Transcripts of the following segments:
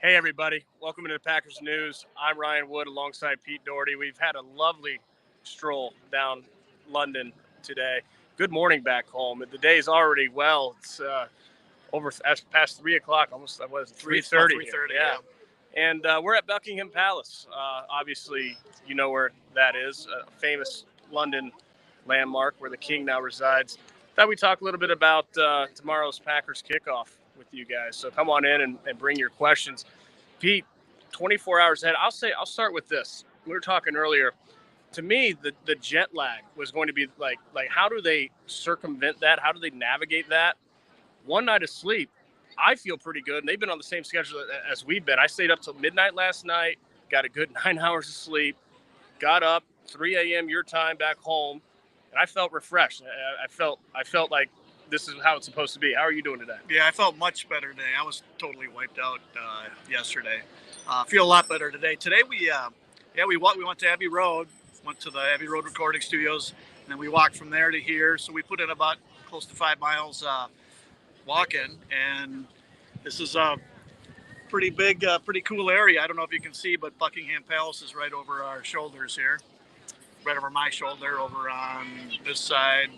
Hey, everybody. Welcome to the Packers News. I'm Ryan Wood alongside Pete Dougherty. We've had a lovely stroll down London today. Good morning back home. The day's already it's over past 3 o'clock, almost, what is it, 3:30? 3:30, Yeah. And we're at Buckingham Palace. Obviously, you know where that is, a famous London landmark where the king now resides. Thought we'd talk a little bit about tomorrow's Packers kickoff with you guys. So come on in and bring your questions. Pete, 24 hours ahead. I'll start with this. We were talking earlier. To me, the jet lag was going to be like how do they circumvent that? How do they navigate that? One night of sleep, I feel pretty good. And they've been on the same schedule as we've been. I stayed up till midnight last night, got a good 9 hours of sleep, got up 3 a.m. your time back home, and I felt refreshed. I felt like this is how it's supposed to be. How are you doing today? Yeah, I felt much better today. I was totally wiped out yesterday. Feel a lot better today. Today we went to Abbey Road, went to the Abbey Road recording studios, and then we walked from there to here. So we put in about close to 5 miles walking, and this is a pretty big, pretty cool area. I don't know if you can see, but Buckingham Palace is right over our shoulders here, right over my shoulder, over on this side,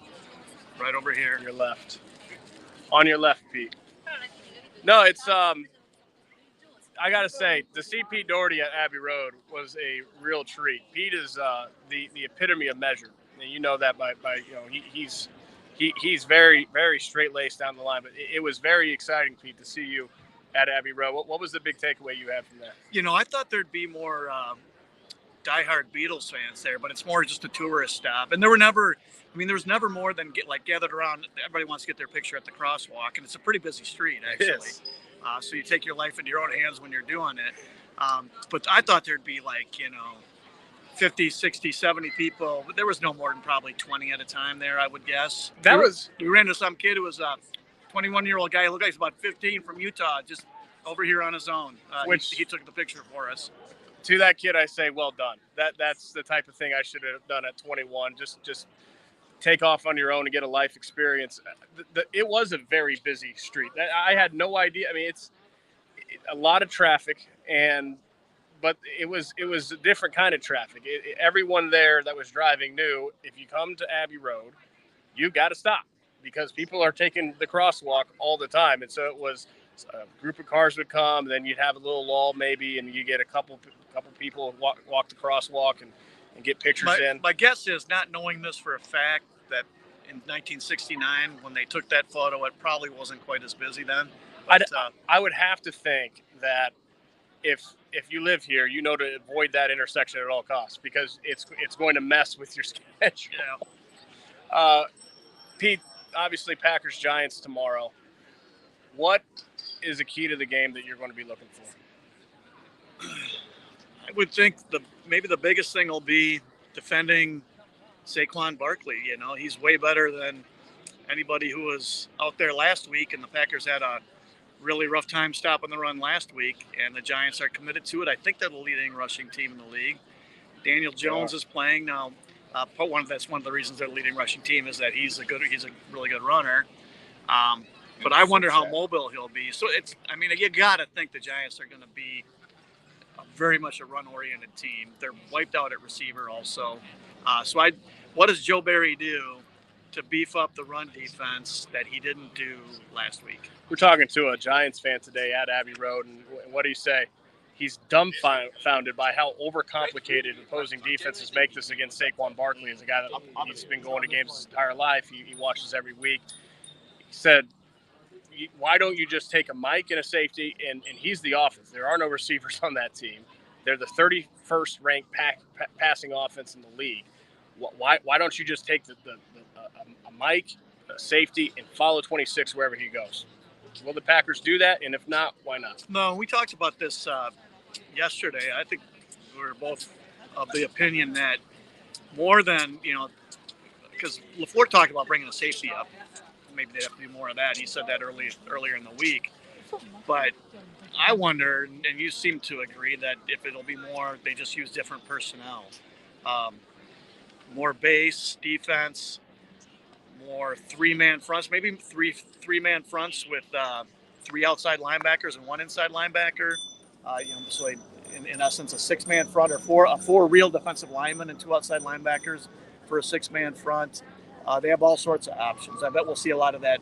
right over here. Your left. On your left, Pete. No, it's I gotta say, to see Pete Dougherty at Abbey Road was a real treat. Pete is the epitome of measure, and you know that by he's very straight laced down the line. But it was very exciting, Pete, to see you at Abbey Road. What was the big takeaway you had from that? You know, I thought there'd be more diehard Beatles fans there, but it's more just a tourist stop. And there was never more than gathered around. Everybody wants to get their picture at the crosswalk, and it's a pretty busy street, actually. So you take your life into your own hands when you're doing it. But I thought there'd be 50, 60, 70 people. But there was no more than probably 20 at a time there, I would guess. We ran into some kid who was a 21-year-old guy. He looked like he's about 15 from Utah, just over here on his own. He took the picture for us. To that kid, I say, well done. That's the type of thing I should have done at 21. Just take off on your own and get a life experience. It was a very busy street. I had no idea. I mean, it's a lot of traffic, but it was a different kind of traffic. Everyone there that was driving knew if you come to Abbey Road, you got to stop because people are taking the crosswalk all the time. And so it was a group of cars would come, and then you'd have a little lull maybe, and you get a couple people walk the crosswalk and get pictures in. My guess is, not knowing this for a fact, that in 1969, when they took that photo, it probably wasn't quite as busy then. But, I would have to think that if you live here, you know to avoid that intersection at all costs because it's going to mess with your schedule. Yeah. Pete, obviously Packers Giants tomorrow. What is the key to the game that you're going to be looking for? I would think maybe the biggest thing will be defending Saquon Barkley. You know, he's way better than anybody who was out there last week, and the Packers had a really rough time stopping the run last week, and the Giants are committed to it. I think they're the leading rushing team in the league. Daniel Jones is playing now. That's one of the reasons they're the leading rushing team is that he's a really good runner. But I wonder how mobile he'll be. So you got to think the Giants are going to be very much a run-oriented team. They're wiped out at receiver also. What does Joe Barry do to beef up the run defense that he didn't do last week? We're talking to a Giants fan today at Abbey Road, and what do you say? He's dumbfounded by how overcomplicated opposing defenses make this against Saquon Barkley. As a guy that he's been going to games his entire life, he watches every week. He said, why don't you just take a Mike and a safety, and he's the offense. There are no receivers on that team. They're the 31st ranked passing offense in the league. Why don't you just take a Mike, a safety, and follow 26 wherever he goes? Will the Packers do that? And if not, why not? No, we talked about this yesterday. I think we were both of the opinion that more than, because LaFleur talked about bringing a safety up. Maybe they'd have to do more of that. He said that earlier in the week. But I wonder, and you seem to agree, that if it'll be more, they just use different personnel. More base defense, more three-man fronts, maybe three-man fronts with three outside linebackers and one inside linebacker. So in essence, a 6-man front or four real defensive linemen and 2 outside linebackers for a 6-man front. They have all sorts of options. I bet we'll see a lot of that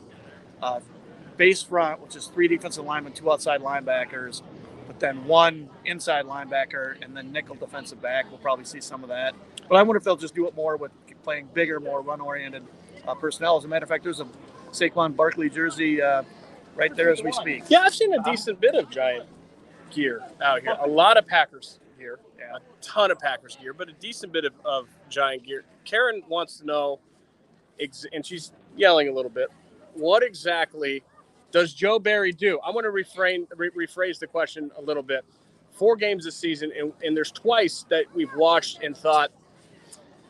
base front, which is 3 defensive linemen, 2 outside linebackers, but then 1 inside linebacker and then nickel defensive back. We'll probably see some of that. But I wonder if they'll just do it more with playing bigger, more run-oriented personnel. As a matter of fact, there's a Saquon Barkley jersey right there as we speak. Yeah, I've seen a decent bit of Giant gear out here. A lot of Packers gear, a ton of Packers gear, but a decent bit of Giant gear. Karen wants to know, and she's yelling a little bit, what exactly does Joe Barry do? I want to rephrase the question a little bit. 4 games this season, and there's twice that we've watched and thought,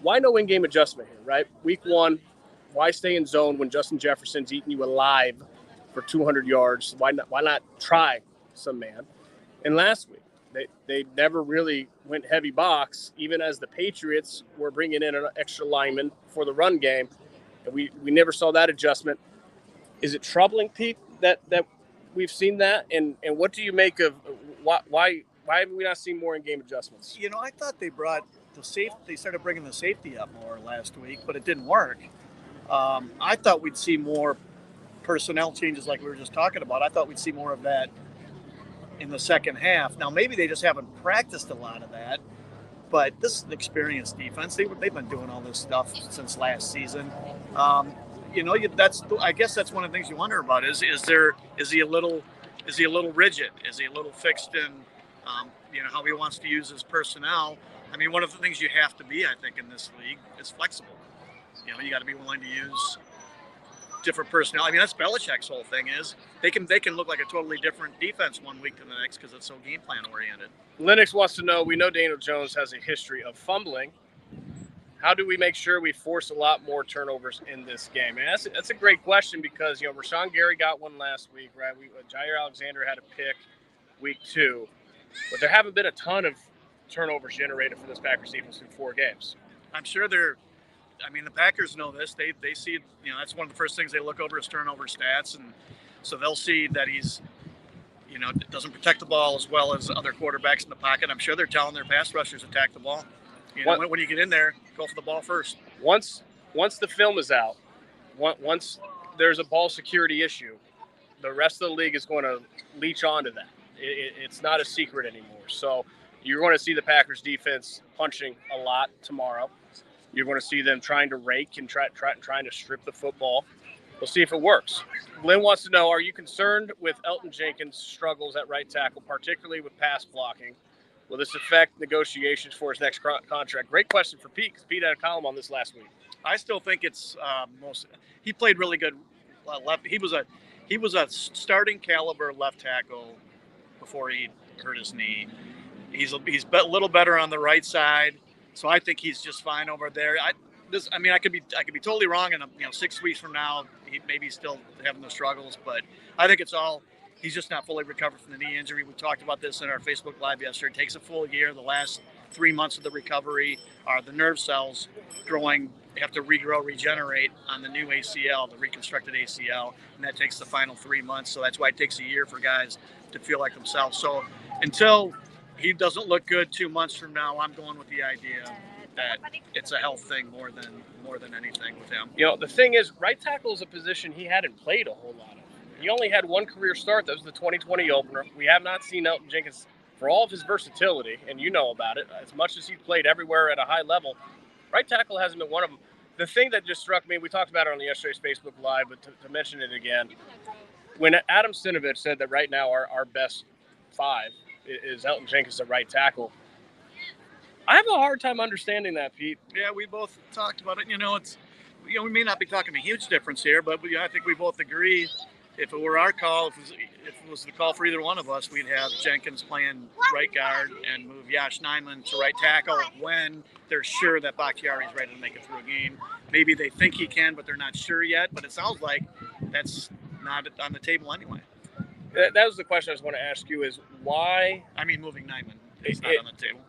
why no in-game adjustment here, right? Week 1, why stay in zone when Justin Jefferson's eating you alive for 200 yards? Why not try some man? And last week, they never really went heavy box, even as the Patriots were bringing in an extra lineman for the run game. And we never saw that adjustment. Is it troubling, Pete, that we've seen that? And what do you make of why have we not seen more in-game adjustments? I thought they brought the safety. They started bringing the safety up more last week, but it didn't work. I thought we'd see more personnel changes like we were just talking about. I thought we'd see more of that in the second half. Now, maybe they just haven't practiced a lot of that, but this is an experienced defense. They've been doing all this stuff since last season. I guess that's one of the things you wonder about is he a little rigid? Is he a little fixed in how he wants to use his personnel? I mean, one of the things you have to be, I think, in this league is flexible. You got to be willing to use different personnel. I mean, that's Belichick's whole thing is they can look like a totally different defense one week to the next because it's so game plan oriented. Lennox wants to know, we know Daniel Jones has a history of fumbling. How do we make sure we force a lot more turnovers in this game? And that's a great question because, Rashawn Gary got one last week, right? Jair Alexander had a pick week 2, but there haven't been a ton of turnovers generated for this Packers defense in 4 games. I'm sure the Packers know this. They see, that's one of the first things they look over is turnover stats. And so they'll see that he's, doesn't protect the ball as well as other quarterbacks in the pocket. I'm sure they're telling their pass rushers to attack the ball. When you get in there, go for the ball first. Once the film is out, once there's a ball security issue, the rest of the league is going to leech onto that. It's not a secret anymore. So you're going to see the Packers defense punching a lot tomorrow. You're going to see them trying to rake and trying to strip the football. We'll see if it works. Lynn wants to know, are you concerned with Elton Jenkins' struggles at right tackle, particularly with pass blocking? Will this affect negotiations for his next contract? Great question for Pete, because Pete had a column on this last week. I still think it's he played really good left. He was a starting caliber left tackle before he hurt his knee. He's a little better on the right side, so I think he's just fine over there. I could be totally wrong, and 6 weeks from now, he's still having those struggles. But I think he's just not fully recovered from the knee injury. We talked about this in our Facebook Live yesterday. It takes a full year. The last 3 months of the recovery are the nerve cells growing. They have to regrow, regenerate on the new ACL, the reconstructed ACL, and that takes the final 3 months. So that's why it takes a year for guys to feel like themselves. So until he doesn't look good 2 months from now, I'm going with the idea that it's a health thing more than anything with him. The thing is, right tackle is a position he hadn't played a whole lot of. He only had one career start. That was the 2020 opener. We have not seen Elton Jenkins, for all of his versatility, and you know about it, as much as he played everywhere at a high level, right tackle hasn't been one of them. The thing that just struck me, we talked about it on yesterday's Facebook Live, but to mention it again, when Adam Stinovich said that right now our best 5 is Elton Jenkins at right tackle, I have a hard time understanding that, Pete. Yeah, we both talked about it. We may not be talking a huge difference here, but I think we both agree. If it were our call, if it was the call for either one of us, we'd have Jenkins playing right guard and move Yash Nyman to right tackle when they're sure that Bakhtiari's ready to make it through a game. Maybe they think he can, but they're not sure yet. But it sounds like that's not on the table anyway. That was the question I was going to ask you: is why? I mean, moving Nyman is not on the table.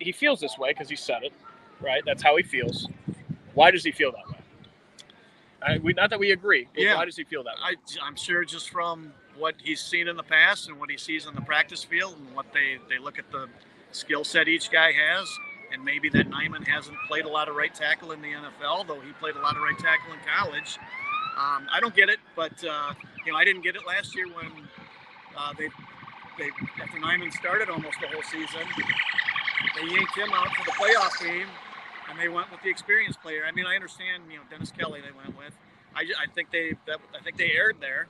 He feels this way because he said it, right? That's how he feels. Why does he feel that way? Not that we agree, but why does he feel that way? I'm sure just from what he's seen in the past and what he sees on the practice field, and what they look at the skill set each guy has. And maybe that Nyman hasn't played a lot of right tackle in the NFL, though he played a lot of right tackle in college. I don't get it, but I didn't get it last year when they after Nyman started almost the whole season, they yanked him out for the playoff game, and they went with the experienced player. I mean, I understand, Dennis Kelly they went with. I think they erred there.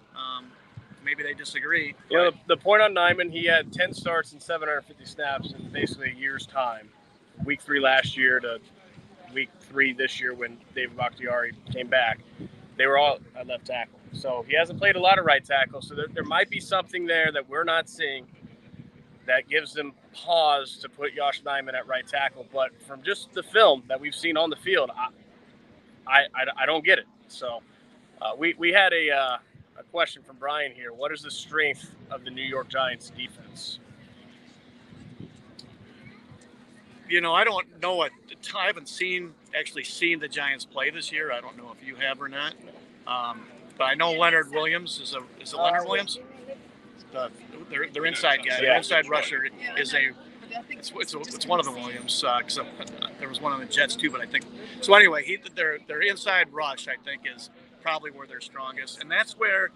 Maybe they disagree. The point on Nyman, he had 10 starts and 750 snaps in basically a year's time. Week 3 last year to week 3 this year when David Bakhtiari came back. They were all at left tackle. So he hasn't played a lot of right tackle. So there might be something there that we're not seeing that gives them pause to put Josh Nyman at right tackle. But from just the film that we've seen on the field, I don't get it. So we had a question from Brian here. What is the strength of the New York Giants defense? I don't know what. I haven't actually seen the Giants play this year. I don't know if you have or not. But I know Leonard Williams is it Leonard Williams? Their inside guy, their inside rusher is it's one of the Williams. Because there was one on the Jets too, but I think so. Anyway, their inside rush I think is probably where they're strongest, and that's where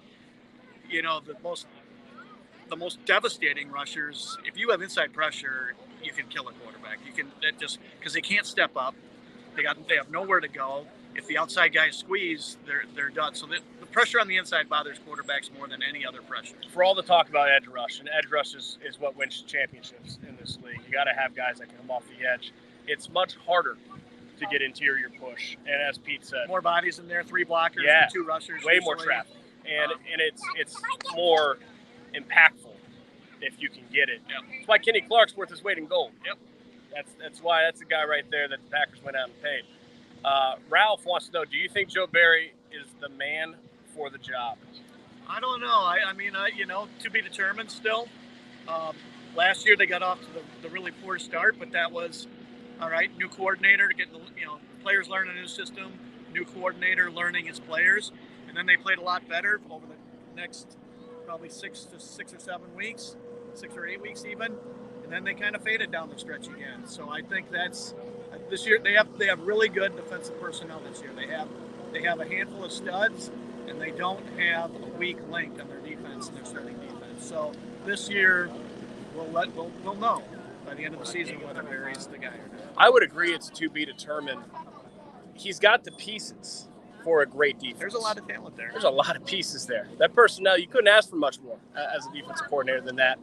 the most devastating rushers. If you have inside pressure, you can kill a quarterback. You can just because they can't step up. They have nowhere to go. If the outside guys squeeze, they're done. So the pressure on the inside bothers quarterbacks more than any other pressure. For all the talk about edge rush, and edge rush is what wins championships in this league. You got to have guys that can come off the edge. It's much harder to get interior push, and as Pete said, more bodies in there, 3 blockers, 2 rushers, way more traffic, and it's more impactful if you can get it. Yep. That's why Kenny Clark's worth his weight in gold. Yep. That's why that's the guy right there that the Packers went out and paid. Ralph wants to know, do you think Joe Barry is the man for the job? I don't know. I mean, to be determined still. Last year they got off to the really poor start, but that was all right. New coordinator to get players learning his system. New coordinator learning his players, and then they played a lot better over the next probably 6 or 7 weeks, 6 or 8 weeks even, and then they kind of faded down the stretch again. So I think that's this year they have really good defensive personnel this year. They have a handful of studs, and they don't have a weak link on their defense and their starting defense. So this year we'll know by the end of the season whether Barry's the guy or not. I would agree it's to be determined. He's got the pieces for a great defense. There's a lot of talent there. There's a lot of pieces there. That personnel, you couldn't ask for much more as a defensive coordinator than that.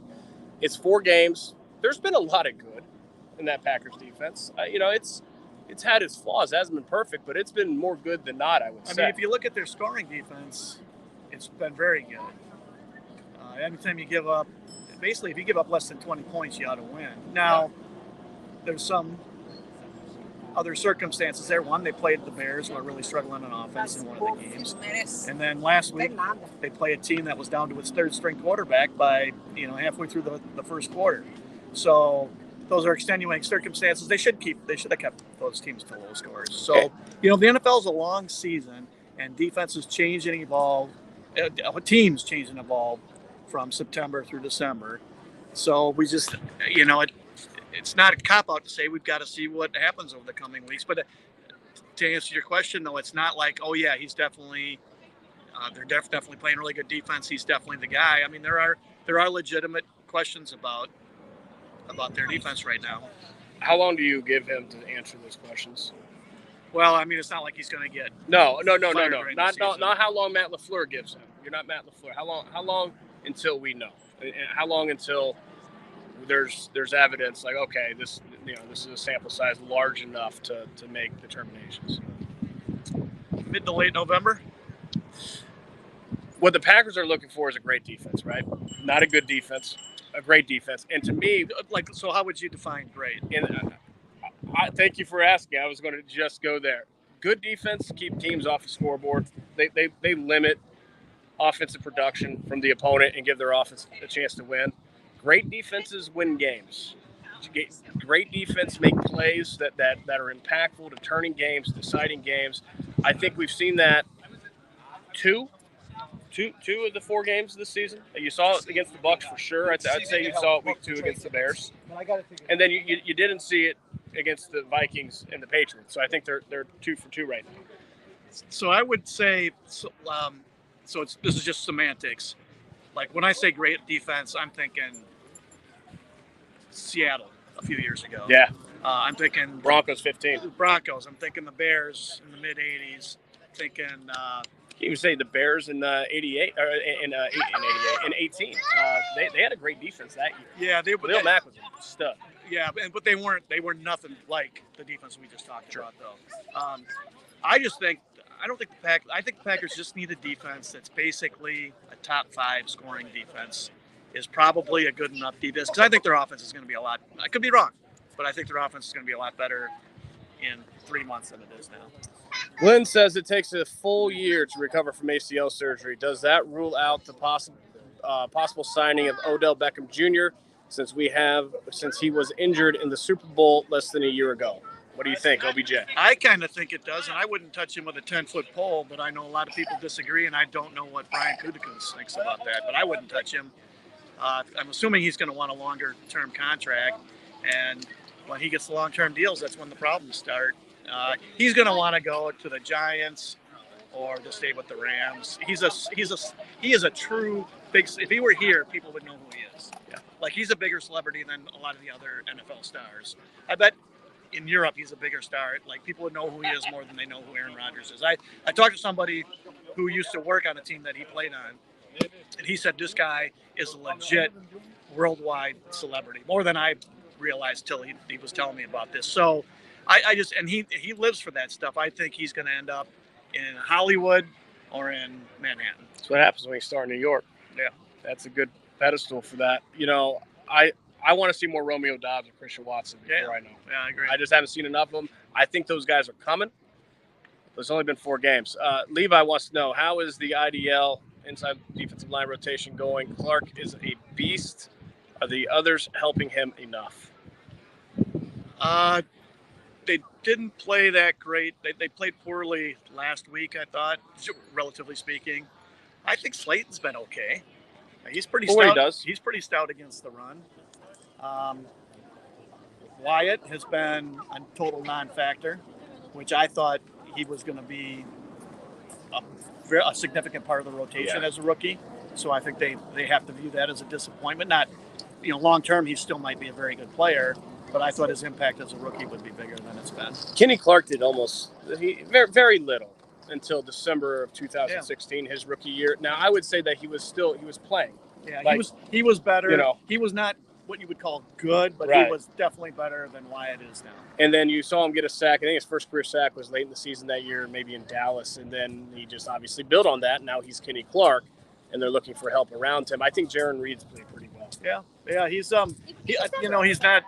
It's 4 games. There's been a lot of good in that Packers defense. It's had its flaws. It hasn't been perfect, but it's been more good than not, I would say. I mean, if you look at their scoring defense, it's been very good. Anytime you give up, basically, if you give up less than 20 points, you ought to win. Now, there's some other circumstances there. One, they played the Bears, who are really struggling on offense in one of the games. And then last week, they play a team that was down to its 3rd-string quarterback by halfway through the first quarter. So those are extenuating circumstances. They should have kept those teams to low scores. So the NFL is a long season, and defenses change and evolve. Teams change and evolve from September through December. So we just it's not a cop-out to say we've got to see what happens over the coming weeks. But to answer your question, though, it's not like, oh, yeah, he's definitely they're definitely playing really good defense. He's definitely the guy. I mean, there are legitimate questions about their defense right now. How long do you give him to answer those questions? Well, I mean, it's not like he's going to get no. Not how long Matt LaFleur gives him. You're not Matt LaFleur. How long until we know? And how long until there's evidence like, okay, this is a sample size large enough to make determinations? Mid to late November. What the Packers are looking for is a great defense, right? Not a good defense, a great defense. And to me, so how would you define great? And I thank you for asking. I was going to just go there. Good defense keep teams off the scoreboard. They limit offensive production from the opponent and give their offense a chance to win. Great defenses win games. Great defense make plays that are impactful to turning games, deciding games. I think we've seen that two two of the 4 games this season. You saw it against the Bucks for sure. I'd say you saw it week 2 against the Bears, and then you didn't see it against the Vikings and the Patriots. So I think they're 2 for 2 right now. So I would say, this is just semantics. Like when I say great defense, I'm thinking Seattle a few years ago. Yeah. I'm thinking Broncos 15. Broncos. I'm thinking the Bears in the mid '80s. Thinking. You would say the Bears in '88 or in 18. They had a great defense that year. Yeah, Khalil Mack was a stud. Yeah, but they were nothing like the defense we just talked about though. I think the Packers just need a defense that's basically a top 5 scoring defense. Is probably a good enough defense because I think their offense is going to be a lot. I could be wrong, but I think their offense is going to be a lot better in 3 months than it is now. Glenn says it takes a full year to recover from ACL surgery. Does that rule out the possible signing of Odell Beckham Jr. since he was injured in the Super Bowl less than a year ago? What do you think, OBJ? I kind of think it does, and I wouldn't touch him with a 10-foot pole, but I know a lot of people disagree, and I don't know what Brian Gutekunst thinks about that, but I wouldn't touch him. I'm assuming he's going to want a longer-term contract, and when he gets the long-term deals, that's when the problems start. He's going to want to go to the Giants or to stay with the Rams. He is a true big. If he were here, people would know who he is. Yeah. Like he's a bigger celebrity than a lot of the other NFL stars. I bet in Europe he's a bigger star. Like people would know who he is more than they know who Aaron Rodgers is. I talked to somebody who used to work on a team that he played on, and he said this guy is a legit worldwide celebrity, more than I realized till he was telling me about this. So he lives for that stuff. I think he's going to end up in Hollywood or in Manhattan. That's what happens when you start in New York. Yeah. That's a good pedestal for that. I want to see more Romeo Doubs and Christian Watson before I know. Yeah, I agree. I just haven't seen enough of them. I think those guys are coming. There's only been 4 games. Levi wants to know, how is the IDL inside defensive line rotation going? Clark is a beast. Are the others helping him enough? They didn't play that great. They played poorly last week, I thought, relatively speaking. I think Slayton's been okay. He's pretty stout. He does. He's pretty stout against the run. Wyatt has been a total non-factor, which I thought he was going to be a significant part of the rotation as a rookie. So I think they have to view that as a disappointment. Not, long term, he still might be a very good player, but I thought his impact as a rookie would be bigger than it's been. Kenny Clark did very, very little until December of 2016, his rookie year. Now, I would say that he was playing. Yeah, he was better. He was not what you would call good, but right. He was definitely better than Wyatt is now. And then you saw him get a sack. I think his first career sack was late in the season that year, maybe in Dallas. And then he just obviously built on that. Now he's Kenny Clark, and they're looking for help around him. I think Jaron Reed's played pretty well. Yeah, he's he's not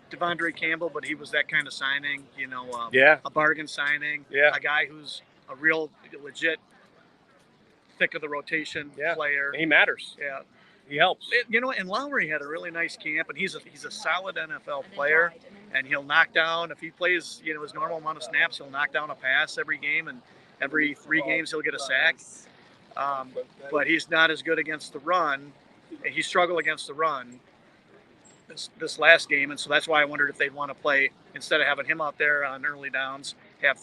Devondre Campbell, but he was that kind of signing. A bargain signing. Yeah, a guy who's a real legit thick of the rotation player. He matters. Yeah. He helps. And Lowry had a really nice camp, and he's a solid NFL player, and he'll knock down, if he plays, his normal amount of snaps, he'll knock down a pass every game, and every 3 games he'll get a sack. But he's not as good against the run. He struggled against the run this last game, and so that's why I wondered if they'd want to play, instead of having him out there on early downs, have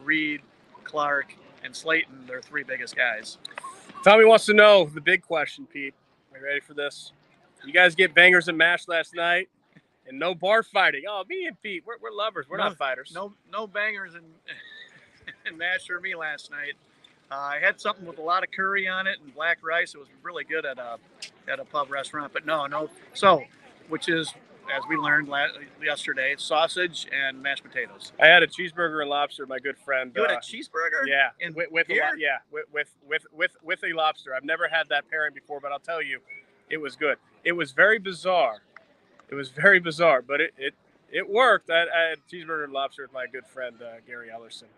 Reed, Clark, and Slayton, their 3 biggest guys. Tommy wants to know the big question, Pete. Are you ready for this? You guys get bangers and mash last night, and no bar fighting. Oh, me and Pete, we're lovers. We're not fighters. No bangers and mash for me last night. I had something with a lot of curry on it and black rice. It was really good at a pub restaurant. But no. So, which is, as we learned yesterday, sausage and mashed potatoes. I had a cheeseburger and lobster. My good friend. You had a cheeseburger? Yeah, with a lobster. I've never had that pairing before, but I'll tell you, it was good. It was very bizarre. But it worked. I had cheeseburger and lobster with my good friend Gary Ellerson.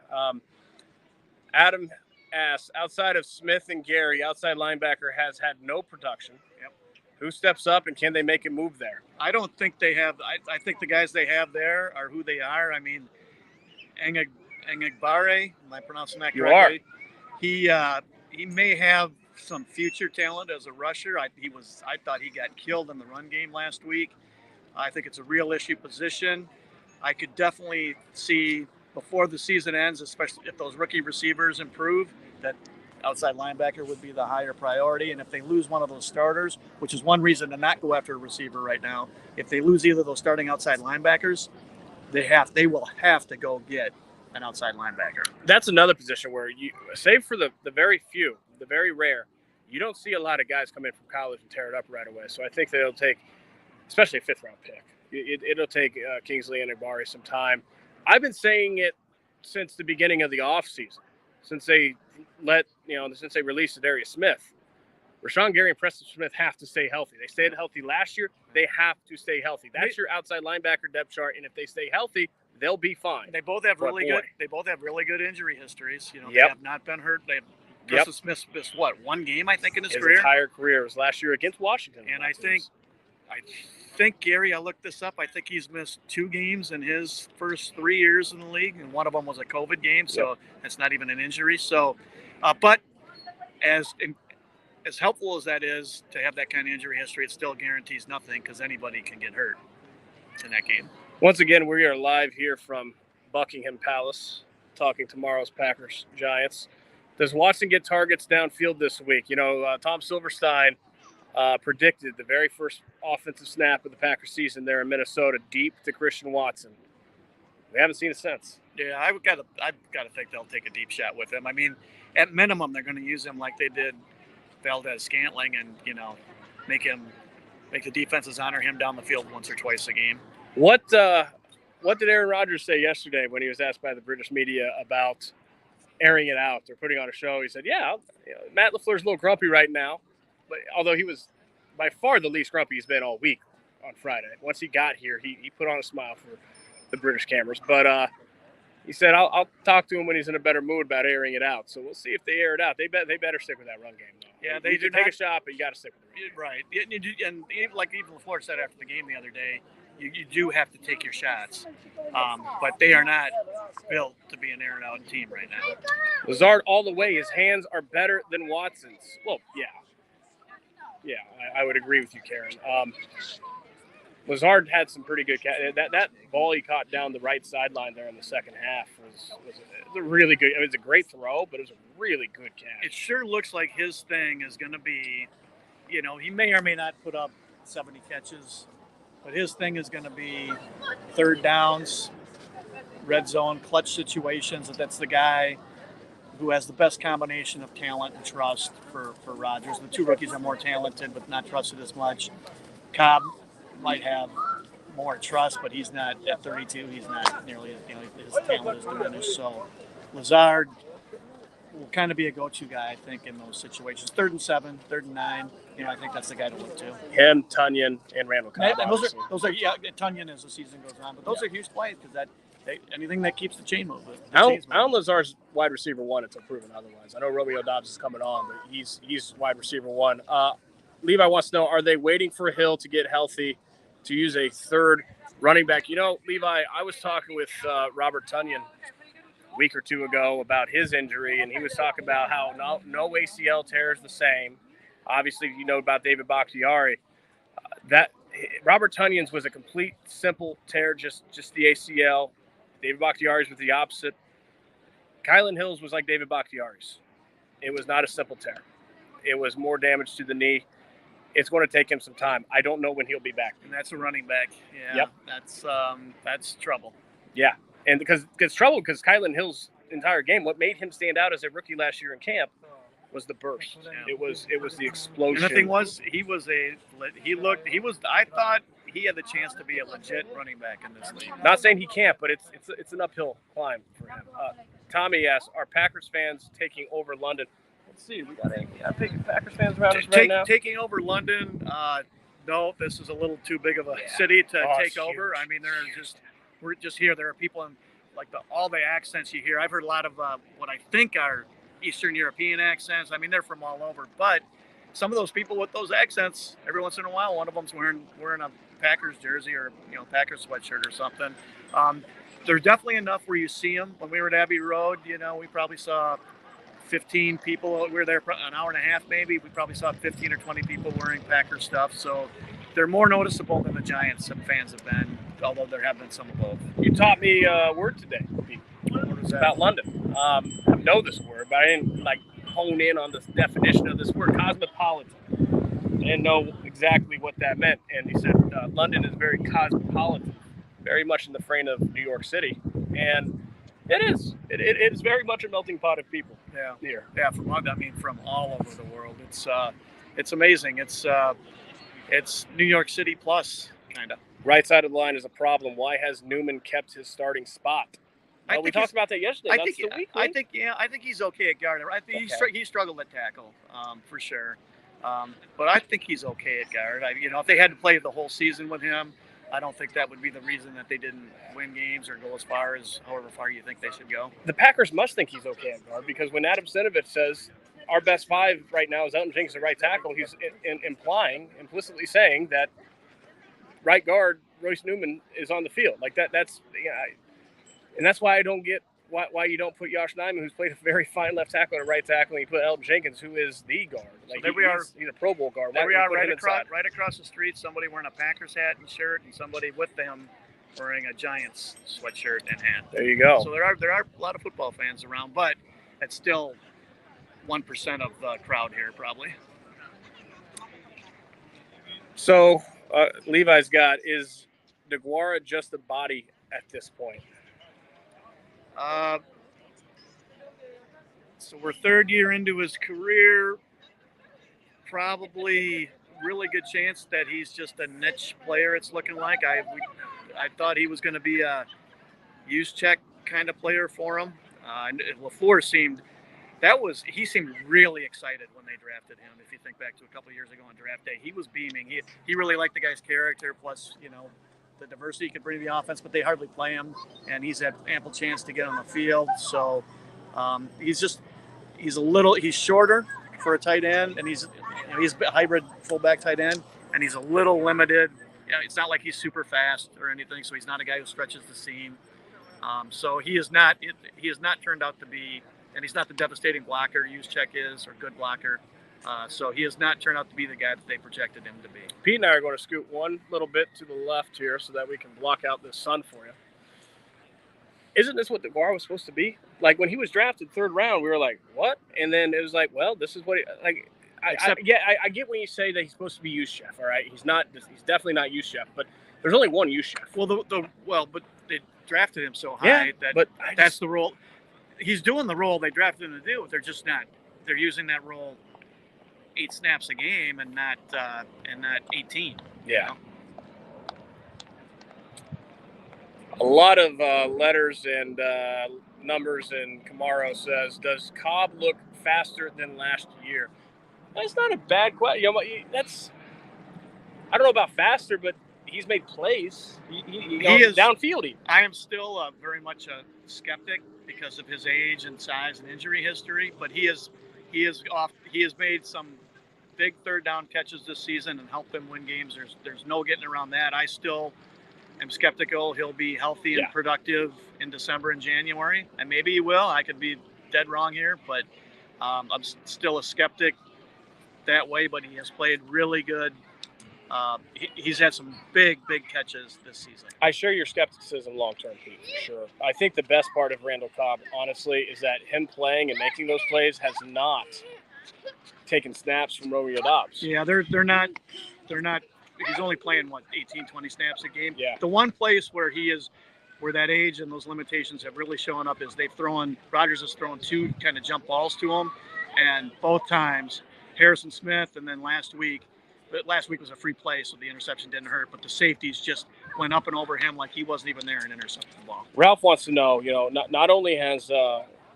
Adam asks, outside of Smith and Gary, outside linebacker has had no production. Yep. Who steps up, and can they make a move there? I don't think they have. I think the guys they have there are who they are. I mean, Engegbare, am I pronouncing that correctly? You are. He may have some future talent as a rusher. I thought he got killed in the run game last week. I think it's a real issue position. I could definitely see before the season ends, especially if those rookie receivers improve, that outside linebacker would be the higher priority. And if they lose one of those starters, which is one reason to not go after a receiver right now, if they lose either of those starting outside linebackers, they will have to go get an outside linebacker. That's another position where you, save for the very few, the very rare, you don't see a lot of guys come in from college and tear it up right away. So I think they'll take, especially a 5th-round pick. It'll take Kingsley and Enagbare some time. I've been saying it since the beginning of the offseason, since they released Darius Smith. Rashawn Gary and Preston Smith have to stay healthy. They stayed healthy last year. They have to stay healthy. That's your outside linebacker depth chart, and if they stay healthy, they'll be fine. They both have really good injury histories. You know, Yep. They have not been hurt. Preston Smith missed one game, I think, in his career. Entire career was last year against Washington. And I think Gary, I looked this up. I think he's missed 2 games in his first 3 years in the league, and one of them was a COVID game, so that's not even an injury. So, but as helpful as that is to have that kind of injury history, it still guarantees nothing because anybody can get hurt in that game. Once again, we are live here from Buckingham Palace, talking tomorrow's Packers-Giants. Does Watson get targets downfield this week? You know, Tom Silverstein predicted the very first offensive snap of the Packers season there in Minnesota, deep to Christian Watson. We haven't seen it since. Yeah, I've got to think they'll take a deep shot with him. I mean, at minimum, they're going to use him like they did Valdez-Scantling, and make the defenses honor him down the field once or twice a game. What did Aaron Rodgers say yesterday when he was asked by the British media about airing it out or putting on a show? He said, Matt LaFleur's a little grumpy right now, but although he was by far the least grumpy he's been all week on Friday. Once he got here, he put on a smile for the British cameras. But he said, I'll talk to him when he's in a better mood about airing it out. So we'll see if they air it out. They better stick with that run game, though. Yeah, they do take a shot, but you got to stick with the run game. Right. And even LaFleur said after the game the other day, you do have to take your shots. But they are not built to be an air-it-out team right now. Lazard all the way. His hands are better than Watson's. Well, yeah. Yeah, I would agree with you, Karen. Lazard had some pretty good that ball he caught down the right sideline there in the second half was a really good. I mean, it was a great throw, but it was a really good catch. It sure looks like his thing is going to be, he may or may not put up 70 catches, but his thing is going to be third downs, red zone, clutch situations. That's the guy who has the best combination of talent and trust for Rodgers. The 2 rookies are more talented, but not trusted as much. Cobb might have more trust, but he's not at 32. He's not nearly, his talent is diminished. So Lazard will kind of be a go-to guy, I think, in those situations. 3rd and 7, 3rd and 9. I think that's the guy to look to. Him, Tunyon, and Randall Cobb. And those are Tunyon as the season goes on, but those are huge plays because anything that keeps the chain moving. Alan Lazard's wide receiver 1 until proven otherwise. I know Romeo Dobbs is coming on, but he's wide receiver 1. Levi wants to know, are they waiting for Hill to get healthy to use a 3rd running back? Levi, I was talking with Robert Tunyon a week or 2 ago about his injury, and he was talking about how no ACL tear is the same. Obviously, about David Bakhtiari. That Robert Tunyon's was a complete simple tear, just the ACL. David Bakhtiari's was the opposite. Kylan Hill's was like David Bakhtiari's. It was not a simple tear. It was more damage to the knee. It's going to take him some time. I don't know when he'll be back. And that's a running back. Yeah. Yep. That's trouble. Yeah. And because Kylan Hill's entire game, what made him stand out as a rookie last year in camp was the burst. Yeah. It was the explosion. And the thing was, I thought he had the chance to be a legit running back in this league. Not saying he can't, but it's an uphill climb for him. Tommy asks, are Packers fans taking over London? Let's see. We got any Packers fans around us right now? Taking over London? No, this is a little too big of a city to take over. Huge. I mean, we're just here. There are people in all the accents you hear. I've heard a lot of what I think are Eastern European accents. I mean, they're from all over. But some of those people with those accents, every once in a while, one of them's wearing a Packers jersey or Packers sweatshirt or something. There's definitely enough where you see them. When we were at Abbey Road, we probably saw 15 people. We were there an hour and a half, maybe. We probably saw 15 or 20 people wearing Packer stuff. So they're more noticeable than the Giants fans have been, although there have been some of both. You taught me a word today, Pete, What was that? about London. I know this word, but I didn't hone in on the definition of this word, cosmopolitan. I didn't know exactly what that meant. And he said London is very cosmopolitan, very much in the frame of New York City. And it is. It is very much a melting pot of people. Yeah, here. Yeah, from all over the world. It's amazing. It's New York City plus, kind of. Right side of the line is a problem. Why has Newman kept his starting spot? Well, we talked about that yesterday. I think he's okay at guard. I think he struggled at tackle, for sure. But I think he's okay at guard. If they had to play the whole season with him, I don't think that would be the reason that they didn't win games or go as far as however far you think they should go. The Packers must think he's okay at guard, because when Adam Stenavich says our best five right now is Elton Jenkins at right tackle, he's implicitly saying that right guard Royce Newman is on the field. And that's why I don't get why you don't put Josh Nijman, who's played a very fine left tackle, at right tackle, and you put Elton Jenkins, who is the guard. He's a Pro Bowl guard. There we are, right across the street, somebody wearing a Packers hat and shirt, and somebody with them wearing a Giants sweatshirt and hat. There you go. So there are a lot of football fans around, but it's still 1% of the crowd here, probably. So Levi's got, is DeGuara just a body at this point? So we're third year into his career. Probably really good chance that he's just a niche player. It's looking like I thought he was going to be a use check kind of player for him. And LaFleur seemed really excited when they drafted him. If you think back to a couple of years ago on draft day, he was beaming. He really liked the guy's character. Plus, the diversity he could bring to the offense, but they hardly play him, and he's had ample chance to get on the field. So he's shorter for a tight end, and he's a hybrid fullback tight end, and he's a little limited. It's not like he's super fast or anything, so he's not a guy who stretches the seam. So he has not turned out to be, and he's not the devastating blocker Juszczyk is, or good blocker. So he has not turned out to be the guy that they projected him to be. Pete and I are going to scoot one little bit to the left here so that we can block out this sun for you. Isn't this what DeGuara was supposed to be? Like, when he was drafted third round, we were like, what? And then it was like, well, this is what I get when you say that he's supposed to be Juszczyk, all right? He's definitely not Juszczyk, but there's only one Juszczyk. But they drafted him so high that's the role. He's doing the role they drafted him to do. They're using that role 8 snaps a game and not 18. Yeah. A lot of letters and numbers, and Camaro says, does Cobb look faster than last year? That's not a bad question. I don't know about faster, but he's made plays. He is downfield. I am still very much a skeptic because of his age and size and injury history, but he has made some big third down catches this season and helped them win games. There's no getting around that. I still am skeptical he'll be healthy and productive in December and January, and maybe he will. I could be dead wrong here, but I'm still a skeptic that way. But he has played really good. He's had some big catches this season. I share your skepticism long-term, Pete, for sure. I think the best part of Randall Cobb, honestly, is that him playing and making those plays has not taken snaps from Romeo Doubs. Yeah, they're not. He's only playing 18, 20 snaps a game. Yeah. The one place where that age and those limitations have really shown up is Rodgers has thrown 2 kind of jump balls to him, and both times Harrison Smith, and then last week was a free play, so the interception didn't hurt, but the safeties just went up and over him like he wasn't even there and intercepted the ball. Ralph wants to know, not only has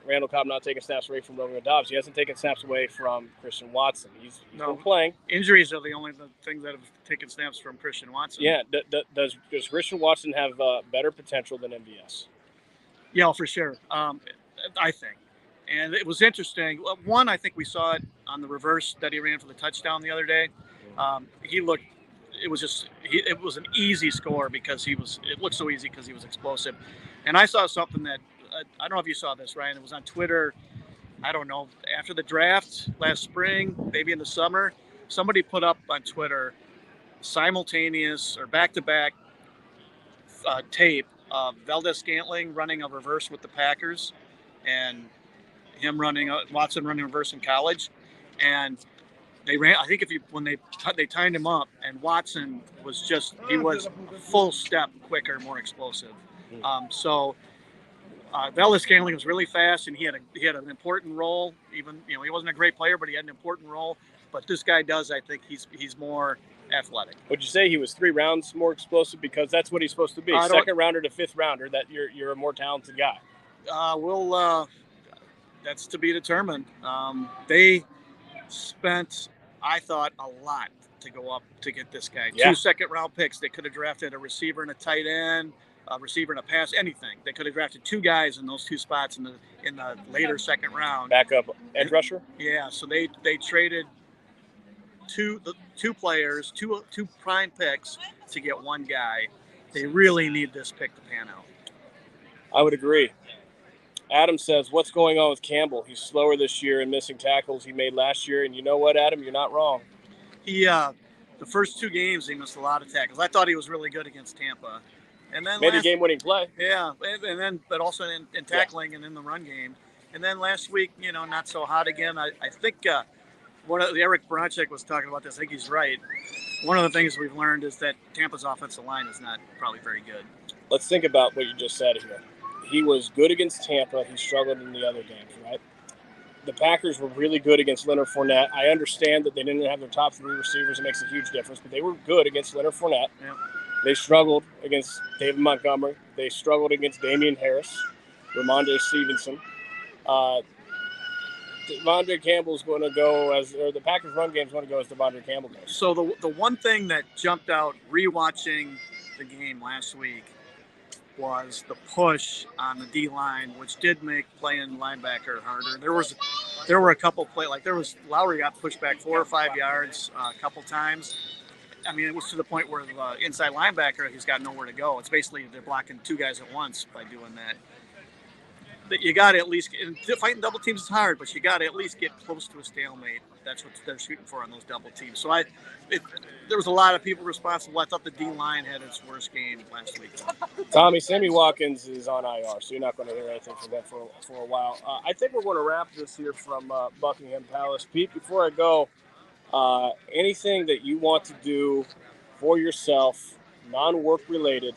Randall Cobb not taken snaps away from Romeo Doubs, he hasn't taken snaps away from Christian Watson. He's been playing. Injuries are the only thing that have taken snaps from Christian Watson. Yeah. Does Christian Watson have better potential than MVS? Yeah, for sure. I think. And it was interesting. One, I think we saw it on the reverse that he ran for the touchdown the other day. It was an easy score because it looked so easy because he was explosive. And I saw something that, I don't know if you saw this, Ryan. It was on Twitter. I don't know, after the draft last spring, maybe in the summer, somebody put up on Twitter simultaneous or back-to-back tape of Valdez-Scantling running a reverse with the Packers and him running Watson running reverse in college, and they ran. I think when they timed him up, and Watson was he was a full step quicker, more explosive. So Valdez-Scantling was really fast, and he had an important role. Even he wasn't a great player, but he had an important role. But this guy does. I think he's more athletic. Would you say he was 3 rounds more explosive? Because that's what he's supposed to be. Second rounder to 5th rounder. That you're a more talented guy. That's to be determined. They spent, I thought, a lot to go up to get this guy. Yeah. 2 second-round picks. They could have drafted a receiver and a tight end, a receiver and a pass, anything. They could have drafted 2 guys in those 2 spots in the later second round. Backup edge rusher. Yeah. So they traded two players, two prime picks to get 1 guy. They really need this pick to pan out. I would agree. Adam says, what's going on with Campbell? He's slower this year and missing tackles he made last year. And you know what, Adam? You're not wrong. He the first 2 games, he missed a lot of tackles. I thought he was really good against Tampa. And then made a game-winning play. Yeah, and then but also in tackling and in the run game. And then last week, not so hot again. I think Eric Bronchek was talking about this. I think he's right. One of the things we've learned is that Tampa's offensive line is not probably very good. Let's think about what you just said here. He was good against Tampa. He struggled in the other games, right? The Packers were really good against Leonard Fournette. I understand that they didn't have their top 3 receivers. It makes a huge difference, but they were good against Leonard Fournette. Yeah. They struggled against David Montgomery. They struggled against Damian Harris, Ramondre Stevenson. Devondre Campbell's going to go or the Packers' run game is going to go as Devondre Campbell goes. So the one thing that jumped out rewatching the game last week was the push on the D-line, which did make playing linebacker harder. There were a couple plays, Lowry got pushed back 4 or 5 yards a couple times. I mean, it was to the point where the inside linebacker, he's got nowhere to go. It's basically they're blocking 2 guys at once by doing that. But you got to at least fighting double teams is hard, but you got to at least get close to a stalemate. That's what they're shooting for on those double teams. So there was a lot of people responsible. I thought the D-line had its worst game last week. Tommy, Sammy Watkins is on IR, so you're not going to hear anything from them for a while. I think we're going to wrap this here from Buckingham Palace. Pete, before I go, anything that you want to do for yourself, non-work related,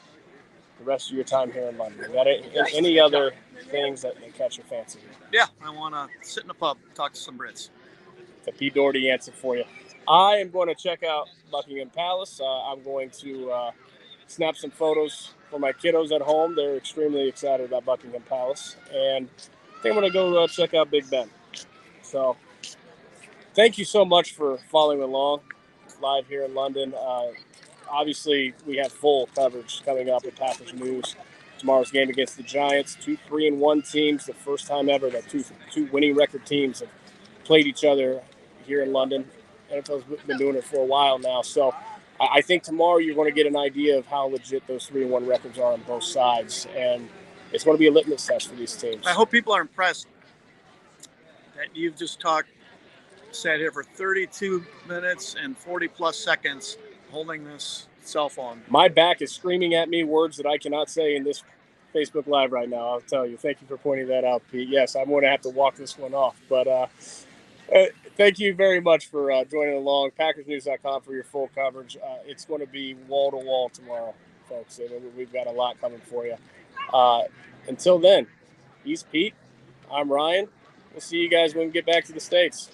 the rest of your time here in London? You got any other things that catch your fancy? Yeah, I want to sit in a pub, talk to some Brits. The Pete Dougherty answer for you. I am going to check out Buckingham Palace. I'm going to snap some photos for my kiddos at home. They're extremely excited about Buckingham Palace. And I think I'm going to go check out Big Ben. So thank you so much for following along live here in London. Obviously, we have full coverage coming up with Packers News. Tomorrow's game against the Giants, 2 3-1 teams. The first time ever that two winning record teams have played each other here in London. NFL's been doing it for a while now. So I think tomorrow you're going to get an idea of how legit those 3-1 records are on both sides. And it's going to be a litmus test for these teams. I hope people are impressed that you've just sat here for 32 minutes and 40-plus seconds holding this cell phone. My back is screaming at me words that I cannot say in this Facebook Live right now, I'll tell you. Thank you for pointing that out, Pete. Yes, I'm going to have to walk this one off. But thank you very much for joining along. PackersNews.com for your full coverage. It's going to be wall-to-wall tomorrow, folks. We've got a lot coming for you. Until then, he's Pete. I'm Ryan. We'll see you guys when we get back to the States.